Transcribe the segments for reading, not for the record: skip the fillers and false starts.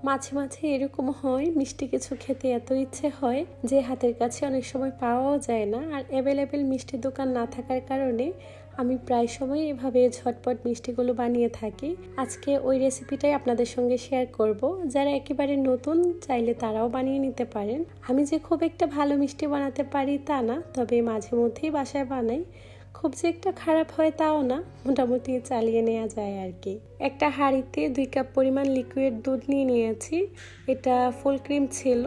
মাঝে মাঝে এরকম হয়, মিষ্টি কিছু খেতে এত ইচ্ছে হয় যে হাতের কাছে অনেক সময় পাওয়াও যায় না। আর অ্যাভেলেবেল মিষ্টির দোকান না থাকার কারণে আমি প্রায় সময় এভাবে ঝটপট মিষ্টিগুলো বানিয়ে থাকি। আজকে ওই রেসিপিটাই আপনাদের সঙ্গে শেয়ার করব। যারা একেবারে নতুন চাইলে তারাও বানিয়ে নিতে পারেন। আমি যে খুব একটা ভালো মিষ্টি বানাতে পারি তা না, তবে মাঝে মধ্যেই বাসায় বানাই। খুব যে একটা খারাপ হয় তাও না, মোটামুটি চালিয়ে নেওয়া যায় আর কি। একটা হাঁড়িতে 2 কাপ পরিমাণ লিকুইড দুধ নিয়ে নিয়েছি। এটা ফুল ক্রিম ছিল।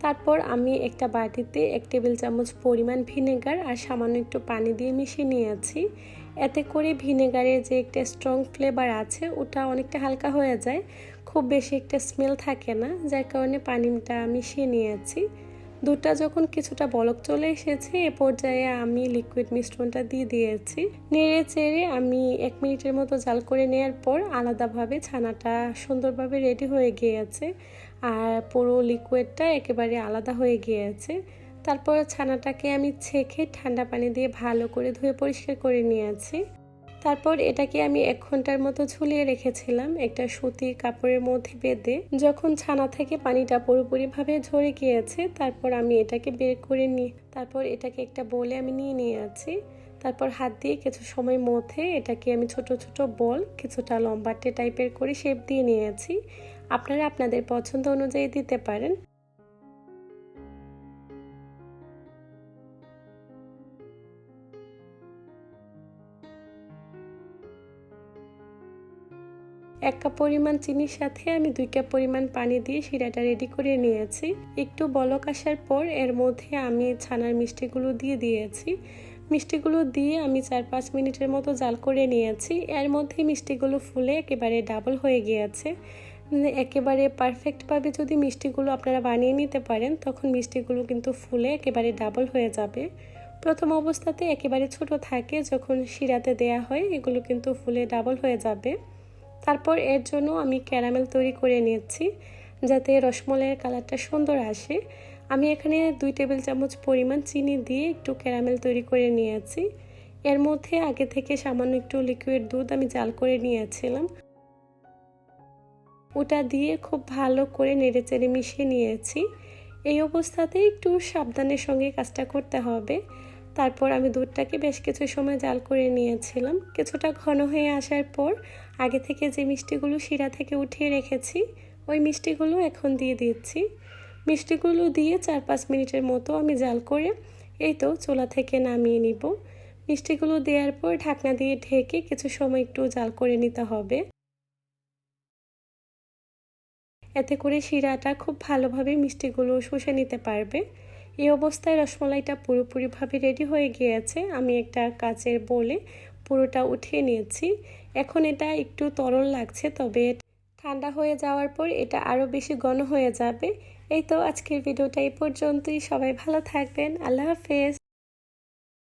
তারপর আমি একটা বাটিতে 1 টেবিল চামচ পরিমাণ ভিনেগার আর সামান্য একটু পানি দিয়ে মিশিয়ে নিয়েছি। এতে করে ভিনেগারের যে একটা স্ট্রং ফ্লেভার আছে ওটা অনেকটা হালকা হয়ে যায়, খুব বেশি একটা স্মেল থাকে না, যার কারণে পানিটা মিশিয়ে নিয়েছি। দুধটা যখন কিছুটা বলক চলে এসেছে এ পর্যায়ে আমি লিকুইড মিশ্রণটা দিয়ে দিয়েছি। নেড়ে চেড়ে আমি 1 মিনিটের মতো জাল করে নেওয়ার পর আলাদাভাবে ছানাটা সুন্দরভাবে রেডি হয়ে গিয়েছে আর পুরো লিকুইডটা একেবারে আলাদা হয়ে গিয়েছে। তারপর ছানাটাকে আমি ছেঁকে ঠান্ডা পানি দিয়ে ভালো করে ধুয়ে পরিষ্কার করে নিয়েছি। তারপর এটাকে আমি 1 ঘন্টার মতো ঝুলিয়ে রেখেছিলাম একটা সুতির কাপড়ের মধ্যে বেঁধে। যখন ছানা থেকে পানিটা পুরোপুরিভাবে ঝরে গিয়েছে তারপর আমি এটাকে বের করে তারপর এটাকে একটা বোলে আমি নিয়ে নিয়েছি। তারপর হাত দিয়ে কিছু সময় মধ্যে এটাকে আমি ছোট ছোট বল, কিছুটা লম্বাটে টাইপের করে শেপ দিয়ে নিয়েছি। আপনারা আপনাদের পছন্দ অনুযায়ী দিতে পারেন। এক কাপ পরিমাণ চিনির সাথে আমি 2 কাপ পরিমাণ পানি দিয়ে শিরাটা রেডি করে নিয়েছি। একটু বলক আসার পর এর মধ্যে আমি ছানার মিষ্টিগুলো দিয়ে দিয়েছি। মিষ্টিগুলো দিয়ে আমি 4-5 মিনিটের মতো জাল করে নিয়েছি। এর মধ্যে মিষ্টিগুলো ফুলে একেবারে ডাবল হয়ে গিয়েছে। একেবারে পারফেক্টভাবে যদি মিষ্টিগুলো আপনারা বানিয়ে নিতে পারেন তখন মিষ্টিগুলো কিন্তু ফুলে একেবারে ডাবল হয়ে যাবে। প্রথম অবস্থাতে একেবারে ছোট থাকে, যখন শিরাতে দেয়া হয় এগুলো কিন্তু ফুলে ডাবল হয়ে যাবে। তারপর এর জন্য আমি ক্যারামেল তৈরি করে নিয়েছি যাতে রসমলাইয়ের কালারটা সুন্দর আসে। আমি এখানে 2 টেবিল চামচ পরিমাণ চিনি দিয়ে একটু ক্যারামেল তৈরি করে নিয়েছি। এর মধ্যে আগে থেকে সামান্য একটু লিকুইড দুধ আমি জাল করে নিয়েছিলাম, ওটা দিয়ে খুব ভালো করে নেড়েচেড়ে মিশিয়ে নিয়েছি। এই অবস্থাতে একটু সাবধানের সঙ্গে কাজটা করতে হবে। তারপর আমি দুধটাকে বেশ কিছু সময় জাল করে নিয়েছিলাম। কিছুটা ঘন হয়ে আসার পর আগে থেকে যে মিষ্টিগুলো শিরা থেকে উঠিয়ে রেখেছি ওই মিষ্টিগুলো এখন দিয়ে দিচ্ছি। মিষ্টিগুলো দিয়ে 4-5 মিনিটের মতো আমি জাল করে এই তো চুলা থেকে নামিয়ে নিব। মিষ্টিগুলো দেওয়ার পর ঢাকনা দিয়ে ঢেকে কিছু সময় একটু জাল করে নিতে হবে। এতে করে শিরাটা খুব ভালোভাবে মিষ্টিগুলো শুষে নিতে পারবে। এই অবস্থায় রসমলাইটা পুরোপুরিভাবে রেডি হয়ে গিয়েছে। আমি একটা কাচের বোলে পুরোটা উঠিয়ে নিয়েছি। এখন এটা একটু তরল লাগছে, তবে ঠান্ডা হয়ে যাওয়ার পর এটা আরও বেশি ঘন হয়ে যাবে। এই তো আজকের ভিডিওটা এই পর্যন্তই। সবাই ভালো থাকবেন। আল্লাহ হাফেজ।